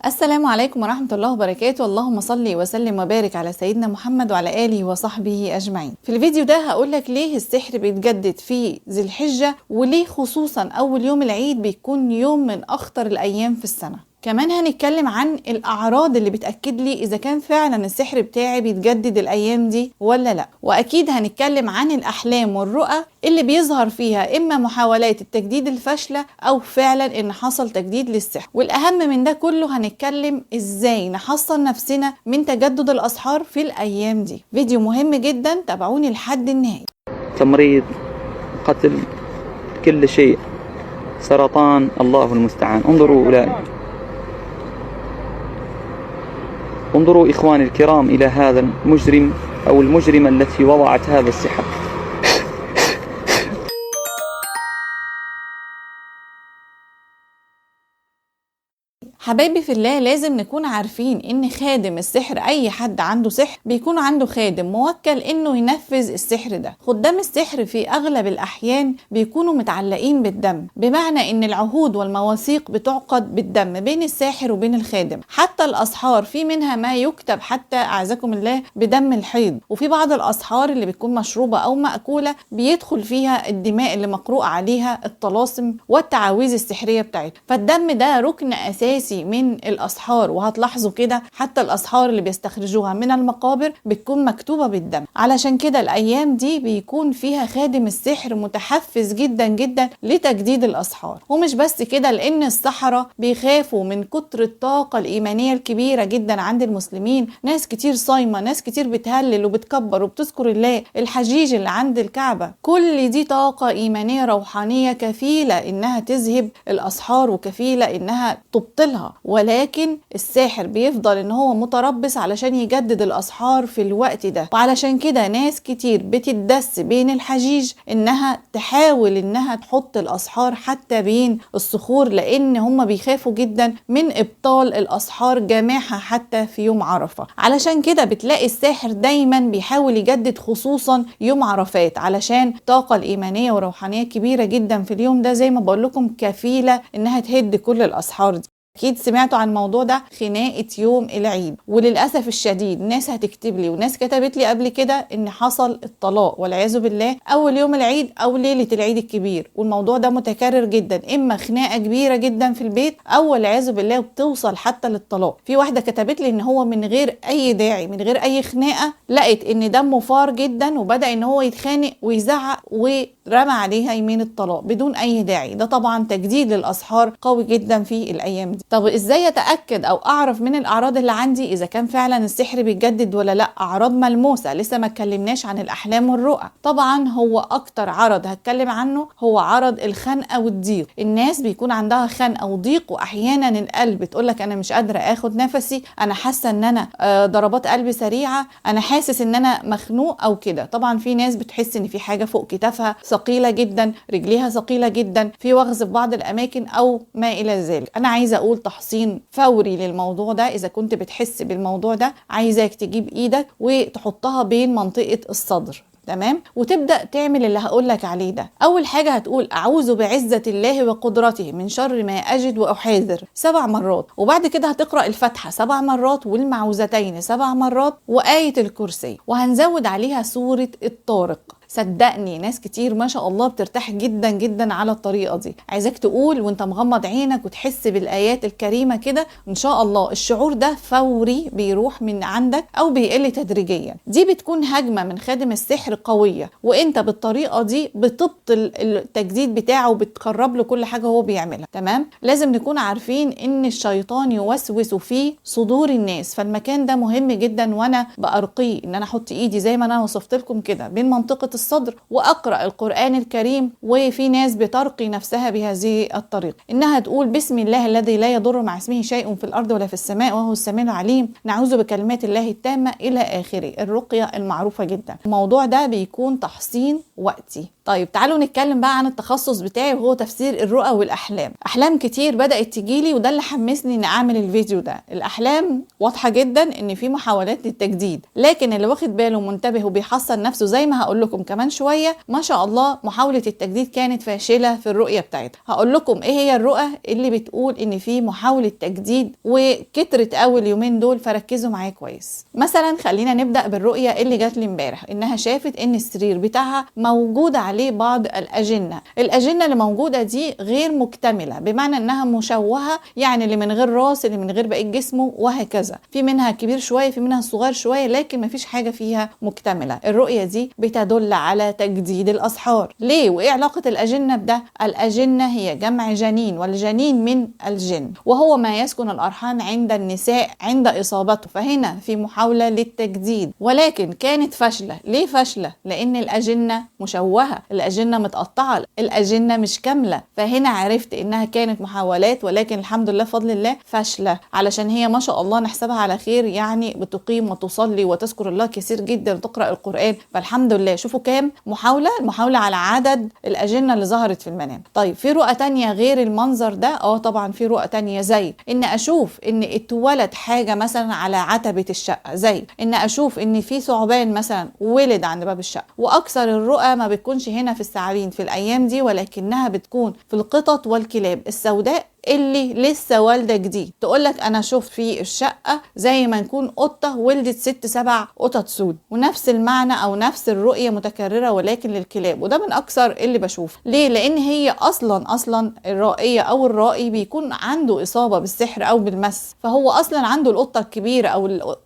السلام عليكم ورحمة الله وبركاته. اللهم صل وسلم وبارك على سيدنا محمد وعلى آله وصحبه أجمعين. في الفيديو ده هقولك ليه السحر بيتجدد في ذي الحجة، وليه خصوصا أول يوم العيد بيكون يوم من أخطر الأيام في السنة. كمان هنتكلم عن الأعراض اللي بتأكد لي إذا كان فعلا السحر بتاعي بيتجدد الأيام دي ولا لا. وأكيد هنتكلم عن الأحلام والرؤى اللي بيظهر فيها إما محاولات التجديد الفاشلة أو فعلا إن حصل تجديد للسحر. والأهم من ده كله هنتكلم إزاي نحصن نفسنا من تجدد الأسحار في الأيام دي. فيديو مهم جدا، تابعوني لحد النهاية. تمريض، قتل، كل شيء، سرطان، الله المستعان. انظروا إخواني الكرام إلى هذا المجرم أو المجرمة التي وضعت هذا السحر. حبايبي في الله، لازم نكون عارفين ان خادم السحر، اي حد عنده سحر بيكون عنده خادم موكل انه ينفذ السحر ده. خدام السحر في اغلب الاحيان بيكونوا متعلقين بالدم، بمعنى ان العهود والمواثيق بتعقد بالدم بين الساحر وبين الخادم. حتى الاسحار في منها ما يكتب حتى اعزكم الله بدم الحيض، وفي بعض الاسحار اللي بتكون مشروبة او مأكولة بيدخل فيها الدماء اللي مقروء عليها الطلاسم والتعاويذ السحرية بتاعتها. فالدم ده ركن اساسي من الاسحار، وهتلاحظوا كده حتى الاسحار اللي بيستخرجوها من المقابر بتكون مكتوبة بالدم. علشان كده الايام دي بيكون فيها خادم السحر متحفز جدا جدا لتجديد الاسحار. ومش بس كده، لان السحرة بيخافوا من كتر الطاقة الايمانية الكبيرة جدا عند المسلمين. ناس كتير صايمة، ناس كتير بتهلل وبتكبر وبتذكر الله، الحجيج اللي عند الكعبة، كل دي طاقة ايمانية روحانية كفيلة انها تذهب الاسحار وكفيلة انها تبطلها. ولكن الساحر بيفضل ان هو متربص علشان يجدد الاسحار في الوقت ده. وعلشان كده ناس كتير بتدس بين الحجيج انها تحاول انها تحط الاسحار حتى بين الصخور، لان هم بيخافوا جدا من ابطال الاسحار جماعها حتى في يوم عرفة. علشان كده بتلاقي الساحر دايما بيحاول يجدد خصوصا يوم عرفات، علشان الطاقة الايمانية والروحانية كبيرة جدا في اليوم ده، زي ما بقول لكم كفيلة انها تهد كل الاسحار دي. اكيد سمعتوا عن الموضوع ده، خناقه يوم العيد. وللاسف الشديد ناس هتكتب لي وناس كتبت لي قبل كده ان حصل الطلاق والعياذ بالله اول يوم العيد او ليله العيد الكبير. والموضوع ده متكرر جدا، اما خناقه كبيره جدا في البيت او والعياذ بالله بتوصل حتى للطلاق. في واحده كتبت لي ان هو من غير اي داعي، من غير اي خناقه، لقت ان دمه فار جدا وبدا ان هو يتخانق ويزعق ورمى عليها يمين الطلاق بدون اي داعي. ده طبعا تجديد للاسحار قوي جدا في الايام دي. طب ازاي اتاكد او اعرف من الاعراض اللي عندي اذا كان فعلا السحر بيتجدد ولا لا؟ اعراض ملموسه، لسه ما اتكلمناش عن الاحلام والرؤى. طبعا هو اكتر عرض هتكلم عنه هو عرض الخنقه والضيق. الناس بيكون عندها خنقه وضيق، واحيانا القلب تقول لك انا مش قادره اخد نفسي، انا حاسه ان انا ضربات قلبي سريعه، انا حاسس ان انا مخنوق او كده. طبعا في ناس بتحس ان في حاجه فوق كتافها ثقيله جدا، رجليها ثقيله جدا، في وغز في بعض الاماكن او ما الى ذلك. انا عايزه اقول تحصين فوري للموضوع ده. اذا كنت بتحس بالموضوع ده عايزاك تجيب ايدك وتحطها بين منطقة الصدر، تمام؟ وتبدأ تعمل اللي هقولك عليه ده. أول حاجة هتقول أعوذ بعزة الله وقدرته من شر ما أجد وأحاذر 7 مرات، وبعد كده هتقرأ الفاتحة 7 مرات والمعوذتين 7 مرات وآية الكرسي، وهنزود عليها سورة الطارق. صدقني ناس كتير ما شاء الله بترتاح جدا جدا على الطريقة دي. عايزاك تقول وانت مغمض عينك وتحس بالآيات الكريمة كده، ان شاء الله الشعور ده فوري بيروح من عندك او بيقل تدريجيا. دي بتكون هجمة من خادم السحر قوية، وانت بالطريقة دي بتبطل التجديد بتاعه وبتخرب له كل حاجة هو بيعملها، تمام؟ لازم نكون عارفين ان الشيطان يوسوس في صدور الناس، فالمكان ده مهم جدا وانا بأرقيه ان انا احط ايدي زي ما انا وصفت لكم كده بين منطقة الصدر واقرا القران الكريم. وفي ناس بترقي نفسها بهذه الطريقه، انها تقول بسم الله الذي لا يضر مع اسمه شيء في الارض ولا في السماء وهو السميع العليم، نعوذ بكلمات الله التامه الى اخره. الرقيه المعروفه جدا. الموضوع ده بيكون تحصين وقتي، طيب تعالوا نتكلم بقى عن التخصص بتاعي وهو تفسير الرؤى والأحلام. أحلام كتير بدأت تجيلي وده اللي حمسني إن أعمل الفيديو ده. الأحلام واضحة جدا إن في محاولات للتجديد، لكن اللي واخد باله ومنتبه وبيحصن نفسه زي ما هقول لكم كمان شوية ما شاء الله محاولة التجديد كانت فاشلة في الرؤية بتاعتها. هقول لكم إيه هي الرؤى اللي بتقول إن في محاولة تجديد وكترت أول يومين دول، فركزوا معايا كويس. مثلا خلينا نبدأ بالرؤية اللي جات لي امبارح، إنها شافت إن السرير بتاعها موجود عليه بعض الأجنة. الأجنة اللي موجودة دي غير مكتملة، بمعنى إنها مشوهة، يعني اللي من غير راس، اللي من غير بقية جسمه، وهكذا. في منها كبير شوية، في منها صغير شوية، لكن مفيش حاجة فيها مكتملة. الرؤية دي بتدل على تجديد الأسحار. ليه؟ وإيه علاقة الأجنة بده؟ الأجنة هي جمع جنين، والجنين من الجن، وهو ما يسكن الأرحام عند النساء عند إصابته. فهنا في محاولة للتجديد، ولكن كانت فاشلة. ليه فاشلة؟ لأن الأجنة مشوهة، الأجنة متقطعة، الأجنة مش كاملة. فهنا عرفت إنها كانت محاولات، ولكن الحمد لله فضل الله فاشلة، علشان هي ما شاء الله نحسبها على خير، يعني بتقيم وتصلي وتذكر الله كثير جدا وتقرأ القرآن. فالحمد لله. شوفوا كام محاولة، المحاولة على عدد الأجنة اللي ظهرت في المنام. طيب في رؤى تانية غير المنظر ده؟ طبعا في رؤى تانية، زي إن أشوف إن اتولد حاجة مثلا على عتبة الشقة، زي إن أشوف إن في ثعبان مثلا ولد عند باب الشقة. وأكثر الرؤى ما بتكونش هنا في الثعابين في الأيام دي، ولكنها بتكون في القطط والكلاب السوداء اللي لسه والده جديد. تقولك انا شفت في الشقه زي ما نكون قطه ولدت 6-7 قطط سود، ونفس المعنى او نفس الرؤيه متكرره ولكن للكلاب. وده من اكثر اللي بشوفه. ليه؟ لان هي اصلا الرائيه او الرائي بيكون عنده اصابه بالسحر او بالمس، فهو اصلا عنده القطه الكبيره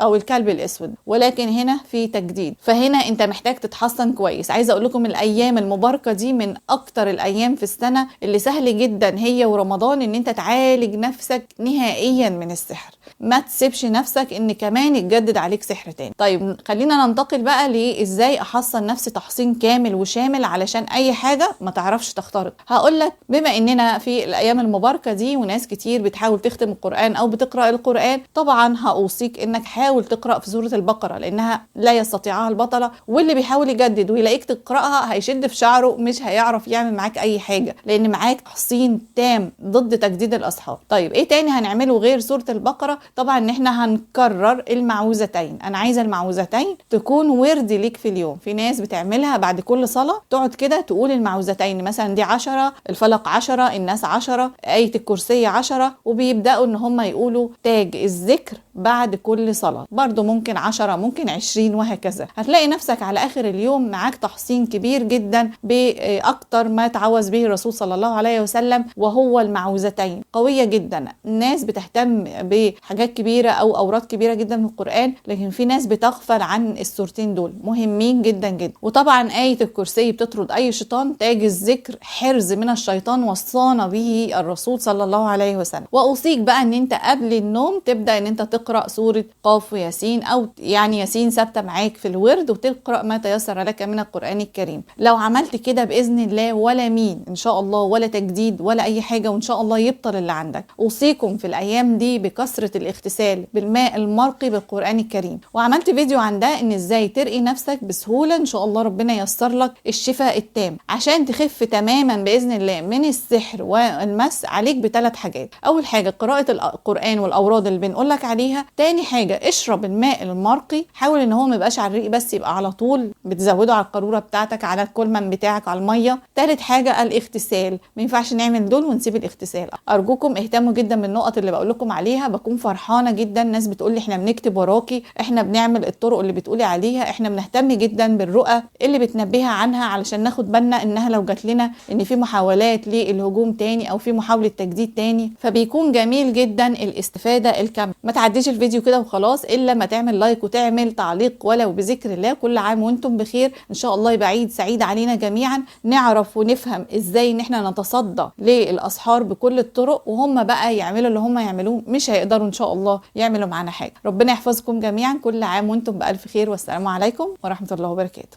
او الكلب الاسود، ولكن هنا في تجديد. فهنا انت محتاج تتحصن كويس. عايزه اقول لكم الايام المباركه دي من اكتر الايام في السنه اللي سهل جدا هي ورمضان ان انت تعالج نفسك نهائيا من السحر. ما تسيبش نفسك ان كمان يتجدد عليك سحر تاني. طيب خلينا ننتقل بقى لازاي احصن نفسي تحصين كامل وشامل علشان اي حاجه ما تعرفش تخترق. هقول لك بما اننا في الايام المباركه دي وناس كتير بتحاول تختم القران او بتقرا القران، طبعا هاوصيك انك حاول تقرا في سوره البقره لانها لا يستطيعها البطله، واللي بيحاول يجدد ويلاقيك تقراها هيشد في شعره، مش هيعرف يعمل معاك اي حاجه، لان معاك تحصين تام ضد تجديد الاسحار. طيب ايه تاني هنعمله غير سوره البقره؟ طبعا ان احنا هنكرر المعوذتين. انا عايزه المعوذتين تكون ورد ليك في اليوم. في ناس بتعملها بعد كل صلاه، تقعد كده تقول المعوذتين، مثلا دي 10، الفلق 10، الناس 10، آية الكرسي 10، وبيبداوا ان هم يقولوا تاج الذكر بعد كل صلاه. برضو ممكن 10، ممكن 20، وهكذا. هتلاقي نفسك على اخر اليوم معاك تحصين كبير جدا باكتر ما تعوذ به الرسول صلى الله عليه وسلم، وهو المعوذتين. قويه جدا. الناس بتهتم بحاجات كبيره او اوراد كبيره جدا من القران، لكن في ناس بتغفل عن السورتين دول، مهمين جدا جدا. وطبعا آية الكرسي بتطرد اي شيطان، تاج الذكر حرز من الشيطان وصانا به الرسول صلى الله عليه وسلم. واوصيك بقى ان انت قبل النوم تبدا ان انت تقرا سوره قاف وياسين، او يعني ياسين ثابته معاك في الورد، وتقرا ما تيسر لك من القران الكريم. لو عملت كده باذن الله ولا مين ان شاء الله، ولا تجديد ولا اي حاجه، وان شاء الله يبطل اللي عندك. اوصيكم في الايام دي بكثره الاغتسال بالماء المرقي بالقران الكريم. وعملت فيديو عن ده، ان ازاي ترقي نفسك بسهوله ان شاء الله ربنا ييسر لك الشفاء التام عشان تخف تماما باذن الله من السحر والمس. عليك ب3 حاجات. اول حاجه قراءه القران والاوراد اللي بنقول لك عليها. تاني حاجه اشرب الماء المرقي، حاول ان هو ما يبقاش على الريق بس، يبقى على طول بتزوده على القاروره بتاعتك، على الكولمن بتاعك، على الميه. تالت حاجه الاغتسال. ما ينفعش نعمل دول ونسيب الاغتسال. ارجوكم اهتموا جدا بالنقط اللي بقول لكم عليها. بكون فرحانه جدا. ناس بتقول لي احنا بنكتب وراكي، احنا بنعمل الطرق اللي بتقولي عليها، احنا بنهتم جدا بالرؤى اللي بتنبهها عنها علشان ناخد بالنا انها لو جات لنا ان في محاولات للهجوم تاني او في محاوله تجديد تاني. فبيكون جميل جدا الاستفاده الكامله. ما تعديش الفيديو كده وخلاص الا ما تعمل لايك وتعمل تعليق ولو بذكر الله. كل عام وانتم بخير ان شاء الله. يبقى عيد سعيد علينا جميعا. نعرف ونفهم ازاي ان احنا نتصدى للاسحار بكل الطرق، وهم بقى يعملوا اللي هم يعملوه، مش هيقدروا ان شاء الله يعملوا معانا حاجه. ربنا يحفظكم جميعا. كل عام وانتم بالف خير، والسلام عليكم ورحمه الله وبركاته.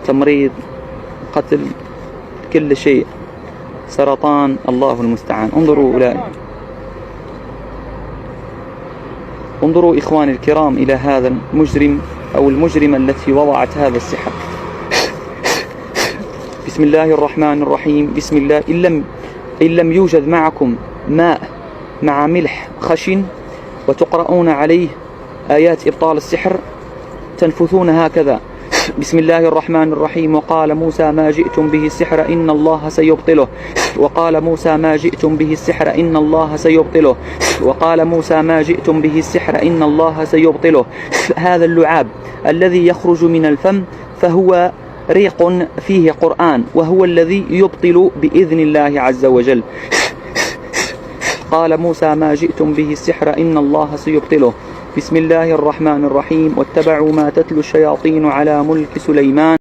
تمريض، قتل، كل شيء، سرطان، الله المستعان. انظروا إخواني الكرام إلى هذا المجرم أو المجرمة التي وضعت هذا السحر. بسم الله الرحمن الرحيم. بسم الله إن لم يوجد معكم ماء مع ملح خشن وتقرؤون عليه آيات إبطال السحر تنفثون هكذا: بسم الله الرحمن الرحيم. وقال موسى ما جئتم به السحر إن الله سيبطله. وقال موسى ما جئتم به السحر إن الله سيبطله. وقال موسى ما جئتم به السحر إن الله سيبطله. هذا اللعاب الذي يخرج من الفم فهو ريق فيه قرآن، وهو الذي يبطل بإذن الله عز وجل. قال موسى ما جئتم به السحر إن الله سيبطله. بسم الله الرحمن الرحيم. واتبعوا ما تتلو الشياطين على ملك سليمان